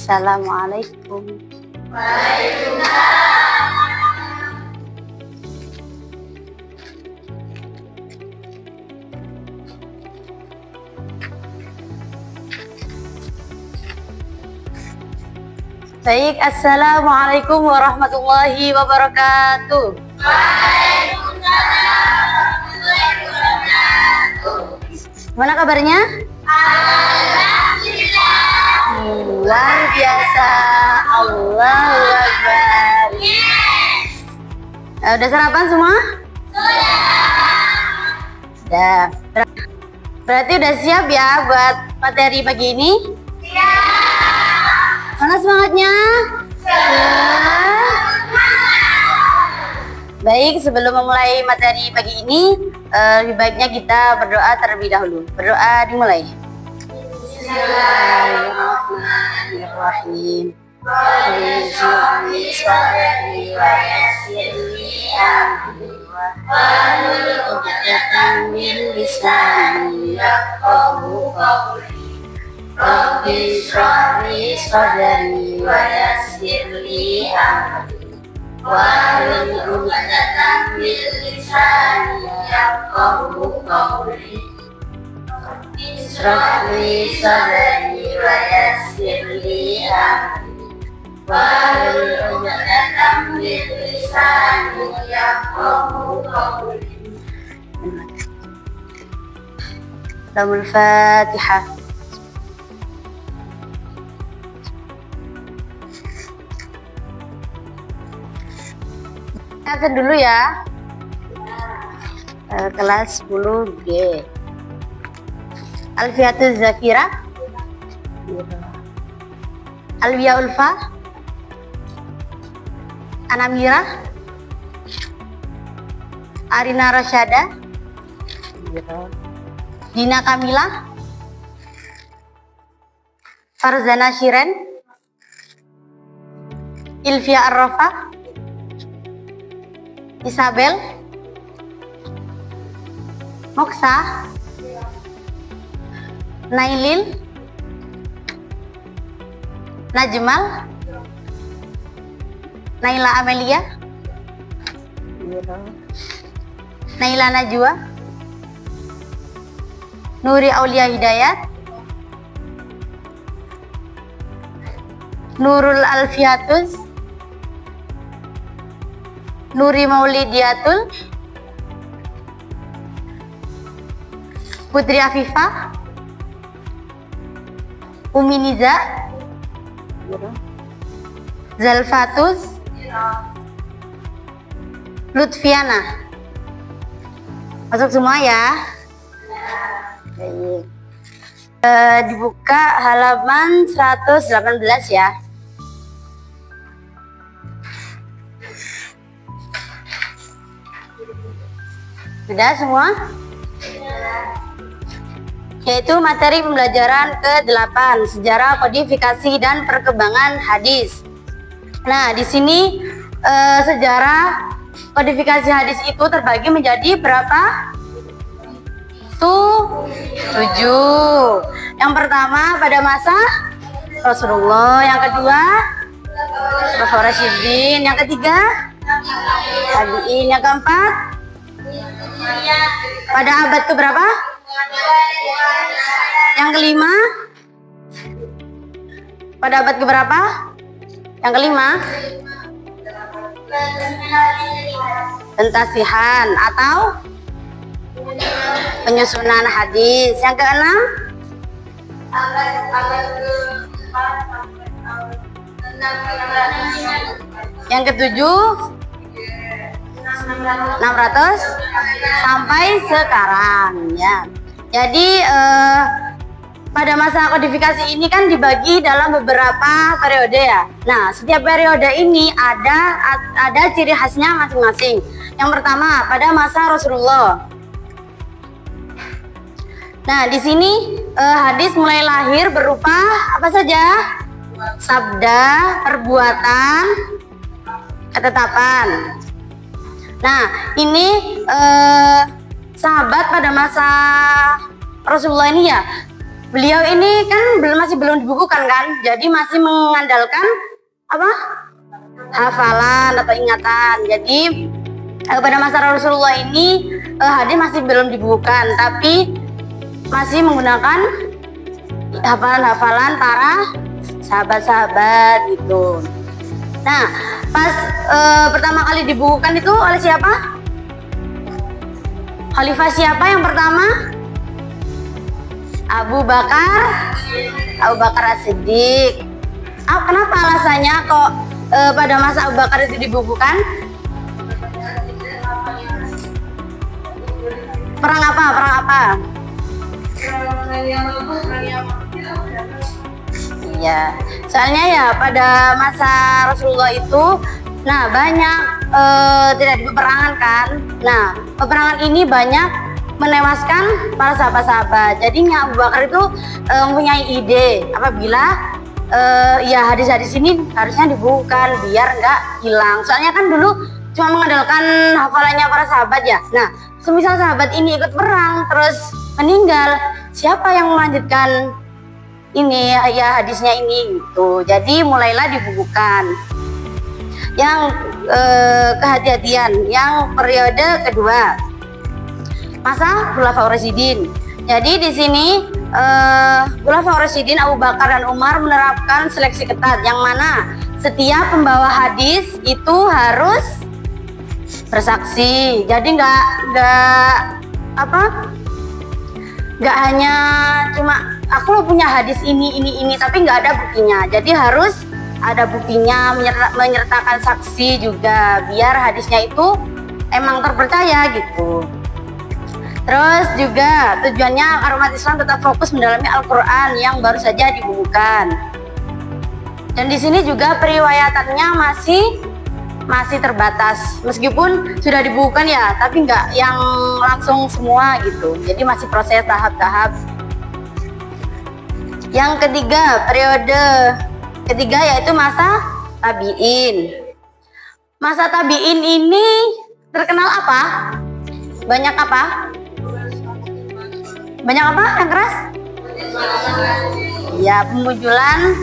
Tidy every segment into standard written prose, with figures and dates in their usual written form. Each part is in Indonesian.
Assalamualaikum. Baik, Assalamualaikum warahmatullahi wabarakatuh. Gimana kabarnya? Alhamdulillah. Luar biasa. Allahu Akbar. Udah sarapan semua? Sudah. Berarti udah siap ya buat materi pagi ini? Siap. Mana semangatnya? Baik, sebelum memulai materi pagi ini, lebih baiknya kita berdoa terlebih dahulu. Berdoa dimulai. Bismillahirrahmanirrahim. Rabbi shrah li sadri wa yassir li amri wahlul 'uqdatam min lisani yafqahu qawli. Rabbi shrah li sadri wa yassir li amri wahlul 'uqdatam min lisani yafqahu qawli. Al-Fatihah. Kita dulu ya. Kelas 10G. Alfiatuz Zakirah. Alwiya Ulfa. Anamira. Arina Rasyada. Dina Kamila. Farzana Shiren. Ilfia Arrafa. Isabel, Moksa, Nailil, Najmal, Naila Amelia, Naila Najwa, Nuri Aulia Hidayat, Nurul Alfiatus, Nuri Maulidiatul, Putri Afifah, Umi Niza, Zalfatus, Lutfiana. Masuk semua ya. Baik. Dibuka halaman 118 ya. Sudah semua? Yaitu materi pembelajaran ke-8, sejarah, kodifikasi, dan perkembangan hadis. Nah, di sini sejarah kodifikasi hadis itu terbagi menjadi berapa? 7. Yang pertama pada masa Rasulullah, yang kedua Rasulullah Rasyidin, yang ketiga tabi'in, yang keempat pada abad keberapa? Yang kelima? Pada abad keberapa? Yang kelima? Pentasihan atau penyusunan hadis. Yang keenam? Yang ketujuh? 600 sampai sekarang ya. Jadi pada masa kodifikasi ini kan dibagi dalam beberapa periode ya. Nah, setiap periode ini ada ciri khasnya masing-masing. Yang pertama pada masa Rasulullah. Nah, di sini hadis mulai lahir berupa apa saja? Sabda, perbuatan, ketetapan. Nah, ini sahabat pada masa Rasulullah ini ya beliau ini kan masih belum dibukukan kan, jadi masih mengandalkan apa? Hafalan atau ingatan. Jadi pada masa Rasulullah ini hadis masih belum dibukukan, tapi masih menggunakan hafalan-hafalan para sahabat-sahabat gitu. Nah, pas pertama kali dibukukan itu oleh siapa? Khalifah siapa yang pertama? Abu Bakar As-Siddiq. Kenapa alasannya kok pada masa Abu Bakar itu dibukukan? Perang apa? Iya, soalnya ya pada masa Rasulullah itu, nah banyak tidak dipeperangan kan. Nah, peperangan ini banyak menewaskan para sahabat-sahabat. Jadinya Abu Bakar itu mempunyai ide apabila ya hadis-hadis ini harusnya dibukukan biar nggak hilang. Soalnya kan dulu cuma mengandalkan hafalannya para sahabat ya. Nah, semisal sahabat ini ikut perang terus meninggal, siapa yang melanjutkan ini ya hadisnya ini gitu. Jadi mulailah dibukukan. Yang kehati-hatian yang periode kedua, masa Khulafaur Rasyidin. Jadi di sini Khulafaur Rasyidin Abu Bakar dan Umar menerapkan seleksi ketat yang mana setiap pembawa hadis itu harus bersaksi. Jadi nggak hanya cuma aku punya hadis ini tapi nggak ada buktinya. Jadi harus ada buktinya, menyertakan saksi juga biar hadisnya itu emang terpercaya gitu. Terus juga tujuannya agar umat Islam tetap fokus mendalami Al-Quran yang baru saja dibukukan. Dan di sini juga periwayatannya masih terbatas, meskipun sudah dibukukan ya, tapi nggak yang langsung semua gitu. Jadi masih proses tahap-tahap. Yang ketiga, periode ketiga yaitu masa tabi'in. Masa tabi'in ini terkenal apa? Banyak apa? Banyak apa yang keras? Ya, pemunculan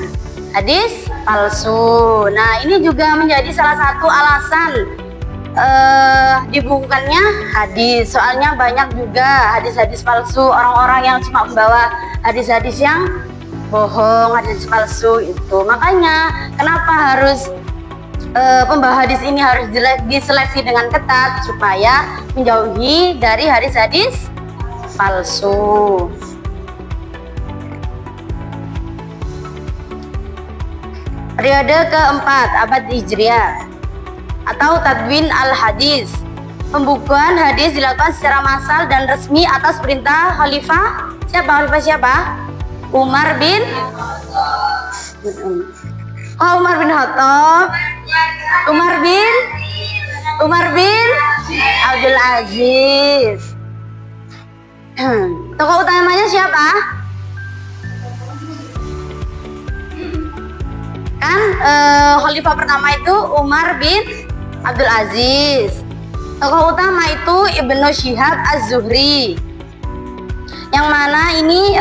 hadis palsu. Nah, ini juga menjadi salah satu alasan dibukukannya hadis. Soalnya banyak juga hadis-hadis palsu, orang-orang yang cuma membawa hadis-hadis yang bohong, hadis palsu itu. Makanya kenapa harus pembawa hadis ini harus diseleksi dengan ketat supaya menjauhi dari hadis-hadis palsu. Periode keempat, abad Hijriah atau Tadwin al-Hadis. Pembukuan hadis dilakukan secara massal dan resmi atas perintah Khalifah siapa? Umar bin Khattab. Umar bin Abdul Aziz. Tokoh utamanya siapa? Kan Khalifah pertama itu Umar bin Abdul Aziz. Tokoh utama itu Ibnu Syihab Az-Zuhri. Yang mana ini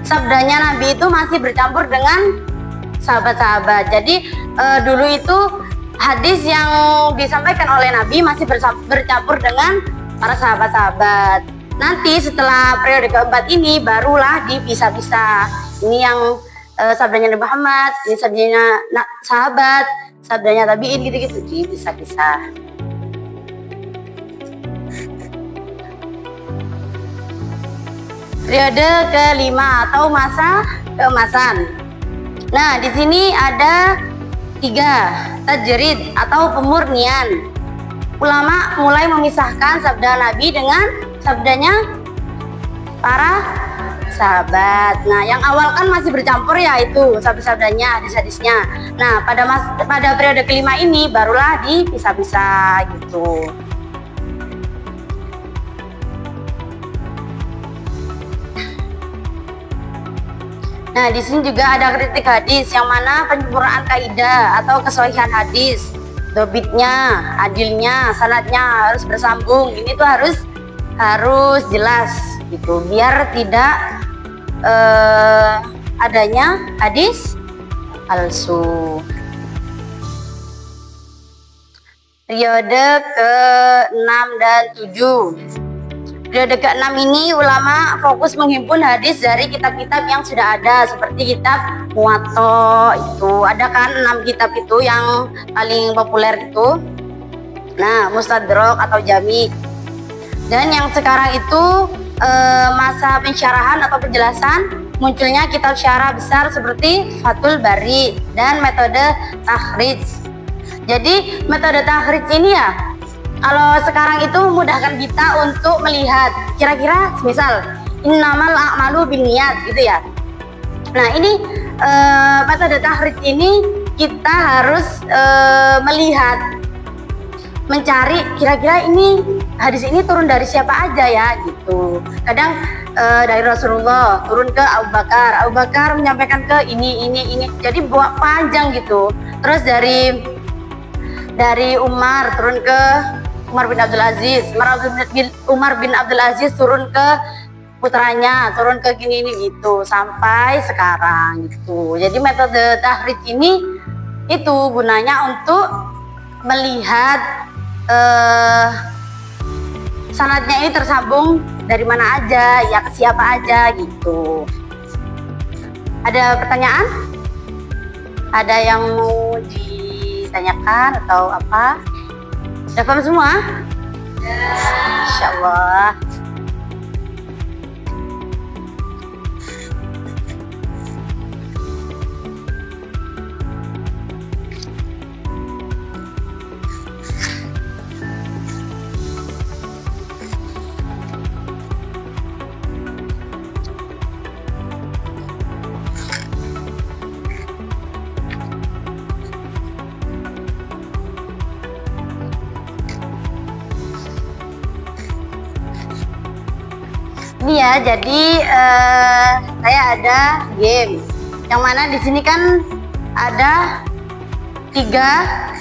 sabdanya Nabi itu masih bercampur dengan sahabat-sahabat. Jadi dulu itu hadis yang disampaikan oleh Nabi masih bercampur dengan para sahabat-sahabat. Nanti setelah periode keempat ini barulah dipisah-pisah. Ini yang sabdanya Nabi Muhammad, ini sabdanya sahabat, sabdanya tabi'in gitu-gitu dipisah-pisah. Periode kelima atau masa keemasan. Nah, di sini ada 3, tajrid atau pemurnian. Ulama mulai memisahkan sabda Nabi dengan sabdanya para sahabat. Nah, yang awal kan masih bercampur ya itu sabda-sabdanya, hadis-hadisnya. Nah, pada periode kelima ini barulah dipisah-pisah gitu. Nah, di sini juga ada kritik hadis yang mana penyempurnaan kaidah atau kesohihan hadis, dobitnya, adilnya, sanadnya harus bersambung. Ini tuh harus jelas gitu, biar tidak adanya hadis palsu. Periode ke-6 dan 7. Periode ke-6 ini ulama fokus menghimpun hadis dari kitab-kitab yang sudah ada, seperti kitab Muwatta itu. Ada kan 6 kitab itu yang paling populer itu. Nah, Mustadrak atau Jami. Dan yang sekarang itu masa pensyarahan atau penjelasan, munculnya kitab syarah besar seperti Fathul Bari dan metode takhrij. Jadi metode takhrij ini ya, kalau sekarang itu memudahkan kita untuk melihat kira-kira misal innamal a'malu binniyat gitu ya. Nah, ini metode takhrij ini kita harus melihat, mencari kira-kira ini hadis ini turun dari siapa aja ya gitu. Kadang dari Rasulullah turun ke Abu Bakar, Abu Bakar menyampaikan ke ini. Jadi buat panjang gitu. Terus dari Umar turun ke Umar bin Abdul Aziz, Umar bin Abdul Aziz turun ke putranya, turun ke gini gitu sampai sekarang gitu. Jadi metode takhrij ini itu gunanya untuk melihat sanadnya ini tersambung dari mana aja, ya ke siapa aja gitu. Ada pertanyaan? Ada yang mau ditanyakan atau apa? Udah paham semua? Insya Allah. Ini ya, jadi saya ada game yang mana di sini kan ada 3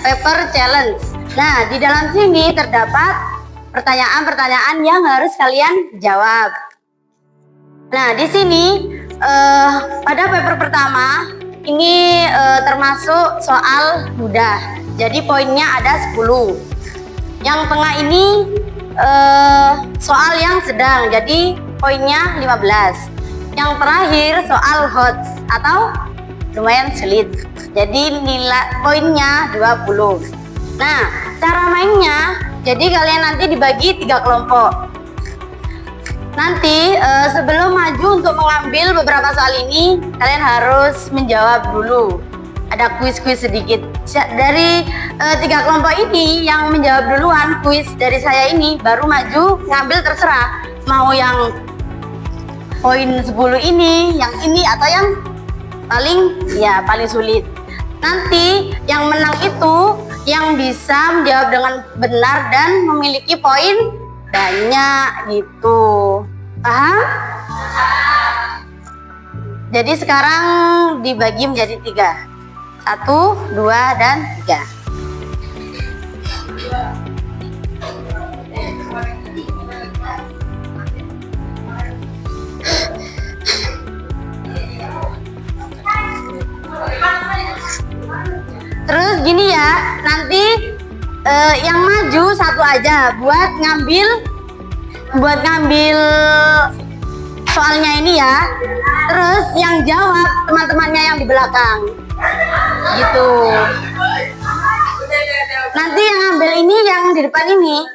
paper challenge. Nah, di dalam sini terdapat pertanyaan-pertanyaan yang harus kalian jawab. Nah, di sini pada paper pertama ini termasuk soal mudah. Jadi poinnya ada 10. Yang tengah ini soal yang sedang, jadi poinnya 15. Yang terakhir soal hot atau lumayan sulit, jadi nilai poinnya 20. Nah, cara mainnya, jadi kalian nanti dibagi 3 kelompok. Nanti sebelum maju untuk mengambil beberapa soal ini, kalian harus menjawab dulu. Ada kuis-kuis sedikit. Dari 3 kelompok ini yang menjawab duluan kuis dari saya ini baru maju ngambil, terserah mau yang poin 10 ini, yang ini, atau yang paling sulit. Nanti yang menang itu yang bisa menjawab dengan benar dan memiliki poin banyak gitu. Paham? Jadi sekarang dibagi menjadi 3. 1, 2, dan 3. Terus gini ya, nanti yang maju 1 aja buat ngambil soalnya ini ya. Terus yang jawab teman-temannya yang di belakang gitu. Nanti yang ngambil ini, yang di depan ini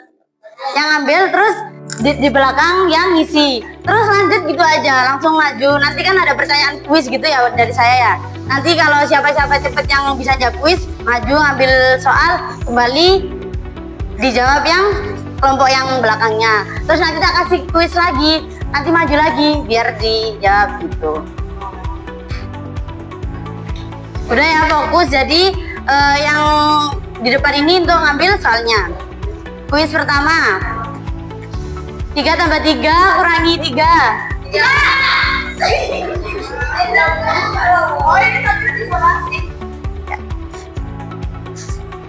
yang ngambil, terus di belakang yang ngisi, terus lanjut gitu aja, langsung maju. Nanti kan ada pertanyaan kuis gitu ya dari saya ya. Nanti kalau siapa-siapa cepet yang bisa jawab kuis, maju ngambil soal, kembali dijawab yang kelompok yang belakangnya. Terus nanti kita kasih kuis lagi, nanti maju lagi biar dijawab gitu. Udah ya, fokus. Jadi yang di depan ini untuk ngambil soalnya. Kuis pertama, 3 tambah 3 kurangi 3. Ya.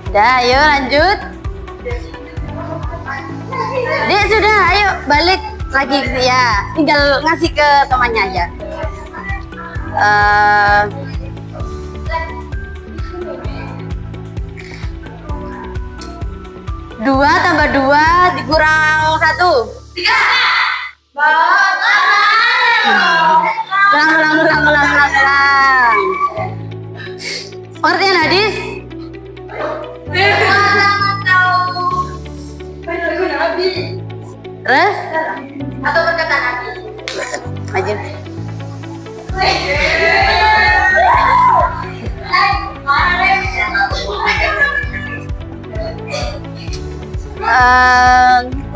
Udah, ayo lanjut. Dek, sudah, ayo balik lagi ya. Tinggal ngasih ke temannya aja. Eh, dua tambah dua dikurang satu. Ulang. Pengertian hadis? Terus? Atau perkataan Nabi? Maju.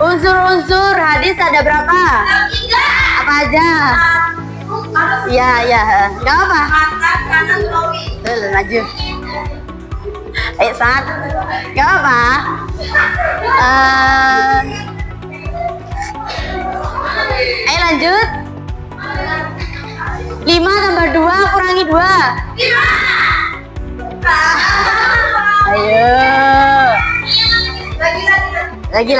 Unsur-unsur hadis ada berapa? Apa aja? Ya, nggak apa. Maju. Saat, nggak apa. Ayo lanjut. 5 tambah 2 kurangi 2. Ayo. Lagi.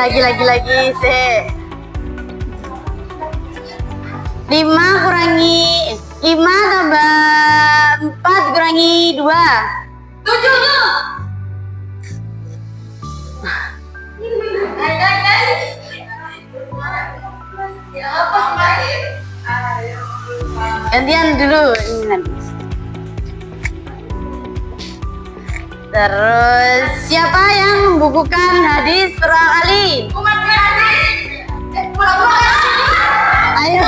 5 kurangi 5 tambah 4 kurangi 2. 7. Gantian dulu ini nanti. Terus siapa yang membukukan hadis pertama kali? Ayo.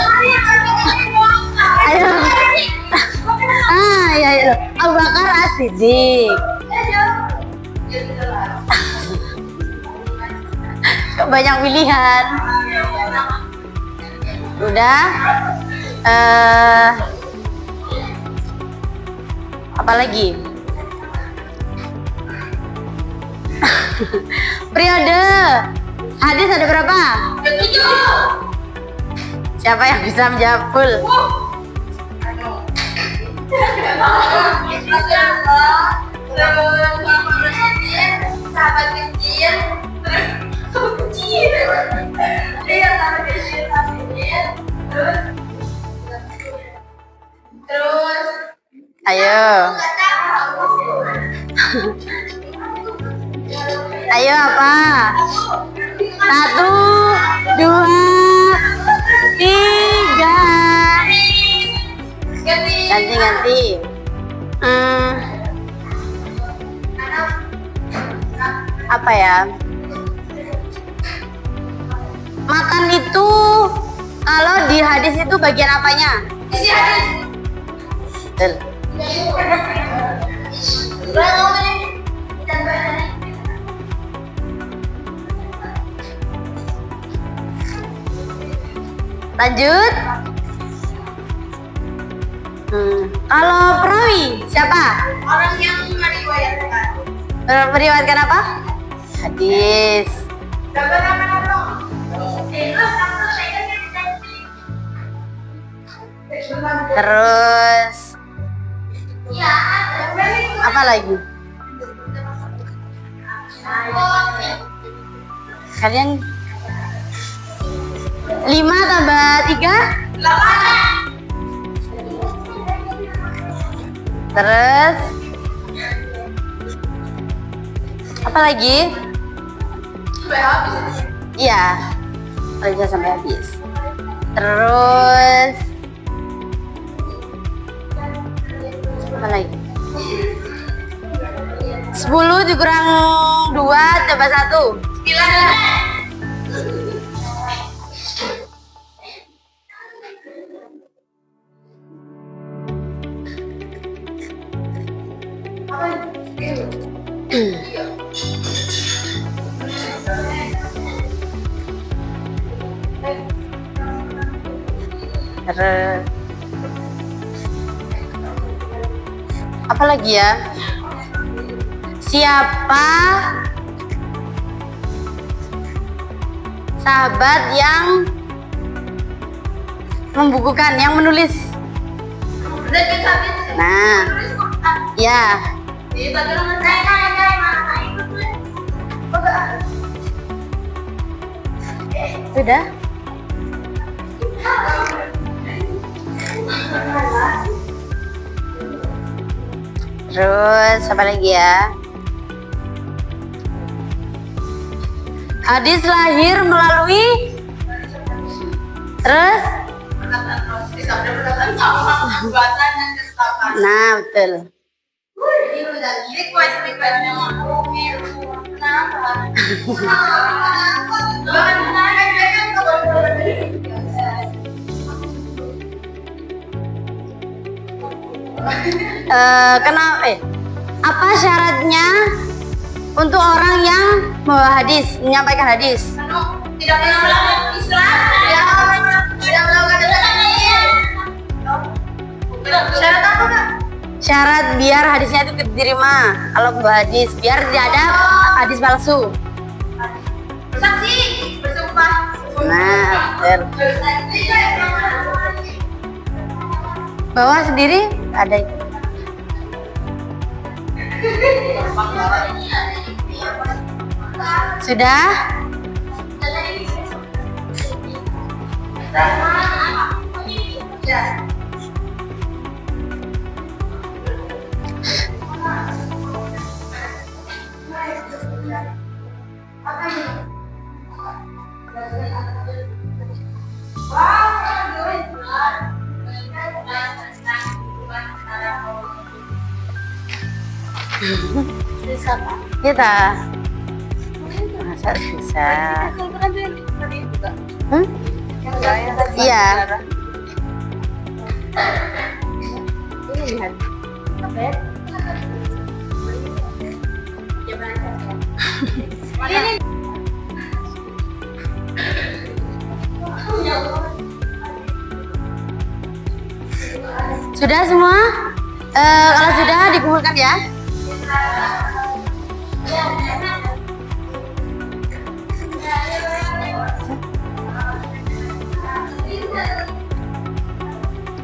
Ya. Abu Bakar As-Siddiq. Banyak pilihan. Udah. Apa lagi? Periode hadis ada berapa? 7. Siapa yang bisa menjawab full? Sahabat kecil. Terus ayo. Ayo apa? 1, 2, 3. Ganti. Apa ya? Makan itu kalau di hadis itu bagian apanya? Isi hadis. Betul. Lanjut. Kalau perawi siapa? Orang yang meriwayatkan. Meriwayatkan apa? Hadis. Terus apa lagi? Kalian 5 tambah 3? 8. Terus apa lagi? Sampai habis. Iya, bisa sampai habis. Terus apa lagi? 10 dikurang 2 tambah 1. 9. Apa lagi ya? Siapa sahabat yang membukukan, yang menulis? Nah, ya. Sudah? Terus apa lagi ya? Hadis lahir melalui terus. Nah, betul. Kenapa? Apa syaratnya untuk orang yang membawa hadis, menyampaikan hadis? Tidak melakukan Islam, tidak melakukan syarat apa Kak? Syarat biar hadisnya itu diterima. Kalau membawa hadis, biar tidak ada hadis palsu. Saksi, bersumpah. Nah, bawa sendiri ada itu. Sudah? Kita masa bisa? Iya. Sudah semua? Kalau sudah dikumpulkan ya.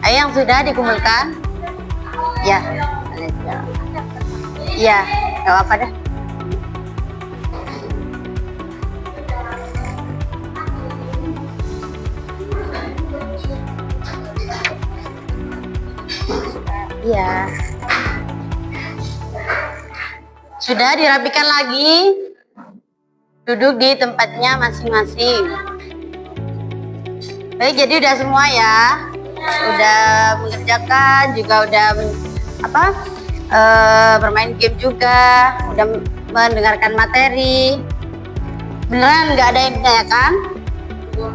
Ayo yang sudah dikumpulkan. Ya. Iya, nggak apa-apa dah. Iya. Sudah dirapikan lagi. Duduk di tempatnya masing-masing. Baik, jadi udah semua ya. Udah mengerjakan juga, udah bermain game juga, udah mendengarkan materi. Beneran nggak ada yang ditanyakan? Belum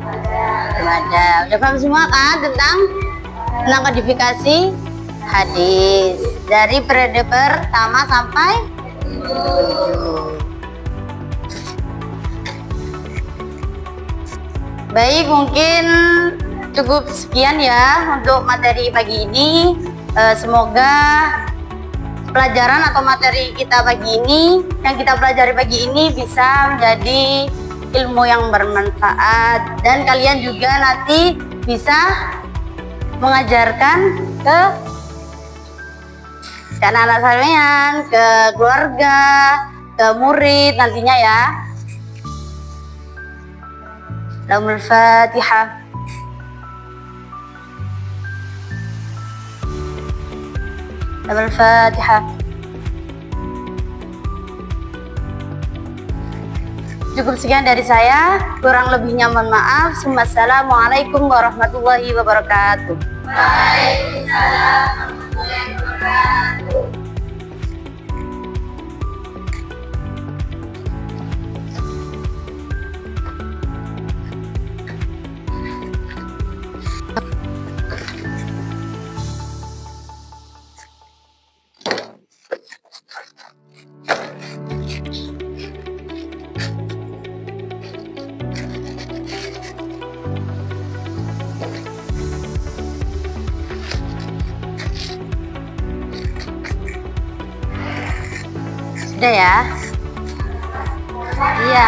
ada. Udah paham semua kan tentang kodifikasi hadis dari periode pertama sampai 7. Baik, mungkin cukup sekian ya untuk materi pagi ini. Semoga pelajaran atau materi kita pagi ini, yang kita pelajari pagi ini bisa menjadi ilmu yang bermanfaat, dan kalian juga nanti bisa mengajarkan ke anak-anak kalian, ke keluarga, ke murid nantinya ya. Lahumul Fatihah. Lahumul Fatihah. Cukup sekian dari saya, kurang lebihnya mohon maaf. Wassalamualaikum warahmatullahi wabarakatuh. Waalaikumsalam warahmatullahi wabarakatuh. Sudah ya? Iya.